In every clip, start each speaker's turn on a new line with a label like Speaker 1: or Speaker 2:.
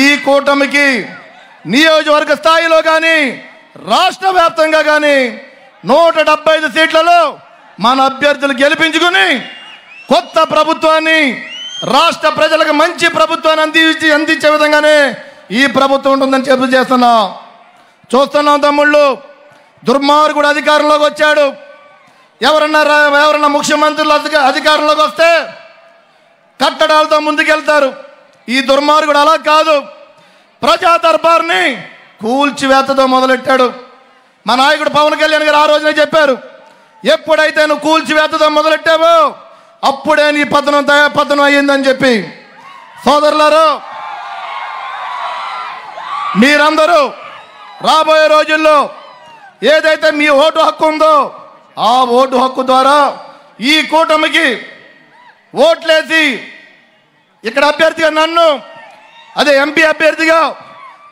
Speaker 1: ఈ కూటమికి నియోజకవర్గ స్థాయిలో కానీ రాష్ట్ర వ్యాప్తంగా కానీ 175 సీట్లలో మన అభ్యర్థులు గెలిపించుకుని కొత్త ప్రభుత్వాన్ని రాష్ట్ర ప్రజలకు మంచి ప్రభుత్వాన్ని అందించే విధంగానే ఈ ప్రభుత్వం ఉంటుందని చేస్తున్నాం. చూస్తున్నాం తమ్ముళ్ళు, దుర్మార్గుడు అధికారంలోకి వచ్చాడు. ఎవరన్నా ముఖ్యమంత్రులు అధికారంలోకి వస్తే కట్టడాలతో ముందుకెళ్తారు. ఈ దుర్మార్గుడు అలా కాదు, ప్రజా దర్బార్ని కూల్చివేతతో మొదలెట్టాడు. మా నాయకుడు పవన్ కళ్యాణ్ గారు ఆ రోజునే చెప్పారు, ఎప్పుడైతే నువ్వు కూల్చివేతతో మొదలెట్టావో అప్పుడే నీ పతనం అయ్యిందని చెప్పి. సోదరులారు, మీరందరూ రాబోయే రోజుల్లో ఏదైతే మీ ఓటు హక్కు ఉందో ఆ ఓటు హక్కు ద్వారా ఈ కూటమికి ఓట్లేసి ఇక్కడ అభ్యర్థిగా నన్ను, అదే ఎంపీ అభ్యర్థిగా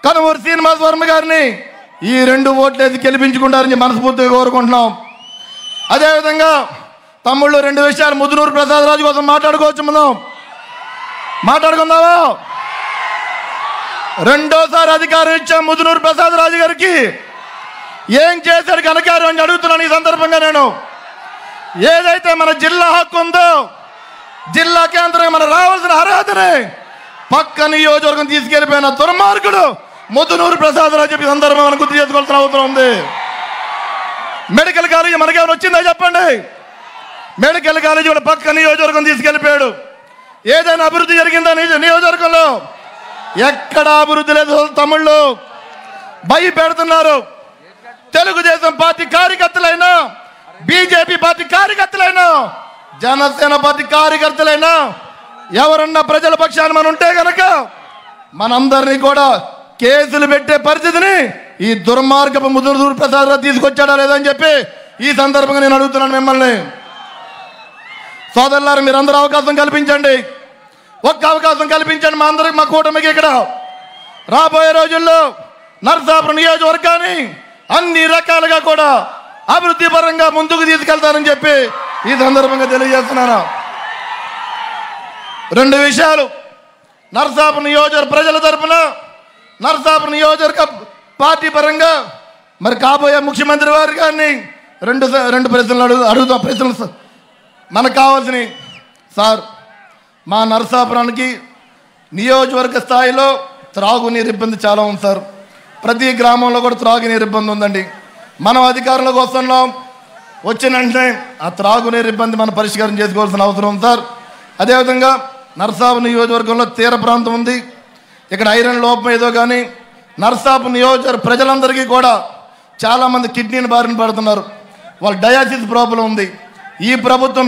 Speaker 1: కనుమూరు శ్రీనివాస్ వర్మ గారిని ఈ 2 ఓట్లేసి గెలిపించుకుంటారని మనస్ఫూర్తిగా కోరుకుంటున్నాం. అదేవిధంగా తమ్ముళ్ళు 2 విషయాలు ముదునూరు ప్రసాద్ రాజు కోసం మాట్లాడుకుందామా? రెండోసారి అధికారం ఇచ్చా ముదునూరు ప్రసాద్ రాజు గారికి ఏం చేశాడు కనకారు అని అడుగుతున్నాను. ఈ సందర్భంగా నేను ఏదైతే మన జిల్లా హక్కు ఉందో, జిల్లా కేంద్రంగా మన రావాల్సిన అర్హతని పక్క నియోజకవర్గం తీసుకెళ్లిపోయిన దుర్మార్గుడు ముదునూరు ప్రసాద్ రాజు చెప్పి సందర్భంగా మనం గుర్తు చేసుకోవాల్సిన అవసరం ఉంది. మెడికల్ కాలేజీ మనకేమైనా వచ్చిందో చెప్పండి. మెడికల్ కాలేజీ కూడా పక్క నియోజకవర్గం తీసుకెళ్లిపోయాడు. ఏదైనా అభివృద్ధి జరిగిందా నియోజకవర్గంలో? ఎక్కడ అభివృద్ధి లేదు. తమ్ముళ్ళు భయపెడుతున్నారు. తెలుగుదేశం పార్టీ కార్యకర్తలైనా, బీజేపీ పార్టీ కార్యకర్తలైనా, జనసేన పార్టీ కార్యకర్తలైనా ఎవరన్నా ప్రజల పక్షాన్ని మనం ఉంటే గనక మనందరినీ కూడా కేసులు పెట్టే పరిస్థితిని ఈ దుర్మార్గపు ముదునూరు ప్రసాద్ రావు తీసుకొచ్చాడా లేదని చెప్పి ఈ సందర్భంగా నేను అడుగుతున్నాను మిమ్మల్ని. సోదరులారు, మీరందరూ అవకాశం కల్పించండి, ఒక్క అవకాశం కల్పించండి మా అందరికి, మా కూటమికి. ఇక్కడ రాబోయే రోజుల్లో నరసాపురం నియోజకవర్గాన్ని అన్ని రకాలుగా కూడా అభివృద్ధి పరంగా ముందుకు తీసుకెళ్తానని చెప్పి ఈ సందర్భంగా తెలియజేస్తున్నాను. 2 విషయాలు నరసాపురం నియోజకవర్గ ప్రజల తరఫున, నరసాపురం నియోజకవర్గ పార్టీ పరంగా మరి కాబోయే ముఖ్యమంత్రి వారి గారిని 2 ప్రశ్నలు అడుగుతాం. ప్రశ్నలు మనకు కావాల్సినవి. సార్, మా నరసాపురానికి నియోజకవర్గ స్థాయిలో త్రాగునీరు ఇబ్బంది చాలా ఉంది సార్. ప్రతి గ్రామంలో కూడా త్రాగునీరు ఇబ్బంది ఉందండి. మనం అధికారంలోకి వస్తున్నాం, వచ్చిన వెంటనే ఆ త్రాగునీరు ఇబ్బంది మనం పరిష్కారం చేసుకోవాల్సిన అవసరం ఉంది సార్. అదేవిధంగా నరసాపురం నియోజకవర్గంలో తీర ప్రాంతం ఉంది. ఇక్కడ ఐరన్ లోపం ఏదో కానీ నరసాపురం నియోజకవర్గ ప్రజలందరికీ కూడా చాలామంది కిడ్నీని బారిన పడుతున్నారు. వాళ్ళ డయాసిస్ ప్రాబ్లం ఉంది. ఈ ప్రభుత్వం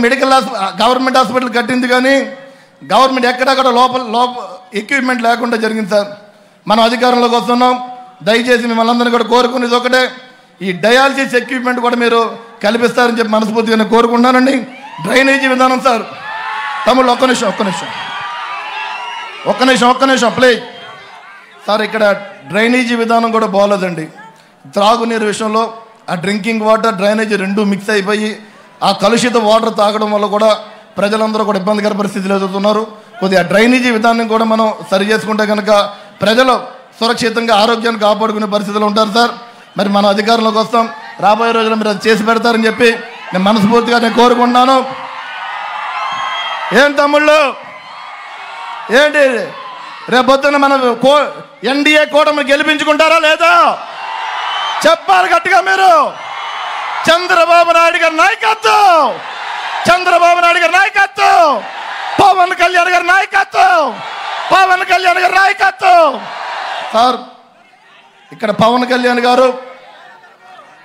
Speaker 1: గవర్నమెంట్ హాస్పిటల్ కట్టింది కానీ గవర్నమెంట్ ఎక్కడక్కడ లోపల ఎక్విప్మెంట్ లేకుండా జరిగింది సార్. మనం అధికారంలోకి వస్తున్నాం, దయచేసి మిమ్మల్ని అందరినీ కూడా కోరుకునేది ఒకటే, ఈ డయాలసిస్ ఎక్విప్మెంట్ కూడా మీరు కల్పిస్తారని చెప్పి మనస్ఫూర్తిగా నేను కోరుకుంటున్నానండి. డ్రైనేజీ విధానం సార్. తమ్ముళ్ళు ఒక్క నిమిషం ప్లీజ్ సార్. ఇక్కడ డ్రైనేజీ విధానం కూడా బాగోలేదండి. త్రాగునీరు విషయంలో ఆ డ్రింకింగ్ వాటర్, డ్రైనేజీ 2 మిక్స్ అయిపోయి ఆ కలుషిత వాటర్ తాగడం వల్ల కూడా ప్రజలందరూ కూడా ఇబ్బందికర పరిస్థితులు ఎదుర్కొన్నారు. కొద్దిగా డ్రైనేజీ విధానం కూడా మనం సరి చేసుకుంటే కనుక ప్రజలు సురక్షితంగా ఆరోగ్యాన్ని కాపాడుకునే పరిస్థితులు ఉంటారు సార్. మరి మన అధికారంలోకి వస్తాం, రాబోయే రోజుల్లో మీరు అది చేసి పెడతారని చెప్పి నేను మనస్ఫూర్తిగా కోరుకుంటున్నాను. ఏం తమ్ముళ్ళు, ఏంటి రేపొద్దున మన ఎన్డీఏ కూటమి గెలిపించుకుంటారా లేదా? చెప్పాలి గట్టిగా మీరు. చంద్రబాబు నాయుడు గారి నాయకత్వం, పవన్ కళ్యాణ్ గారి నాయకత్వం సార్. ఇక్కడ పవన్ కళ్యాణ్ గారు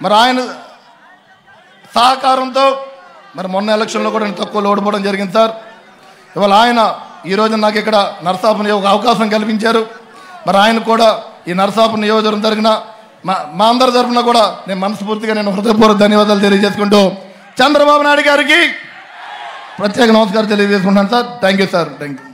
Speaker 1: మరి ఆయన సహకారంతో మరి మొన్న ఎలక్షన్లో కూడా నేను తక్కువ ఓడిపోవడం జరిగింది సార్. ఇవాళ ఆయన ఈరోజు నాకు ఇక్కడ నరసాపురం ఒక అవకాశం కల్పించారు. మరి ఆయన కూడా ఈ నరసాపురం నియోజకవర్గం తరఫున మా అందరి తరఫున కూడా నేను మనస్ఫూర్తిగా హృదయపూర్వక ధన్యవాదాలు తెలియజేసుకుంటూ చంద్రబాబు నాయుడు గారికి ప్రత్యేక నమస్కారం తెలియజేసుకుంటాను sir. Thank you sir. Thank you.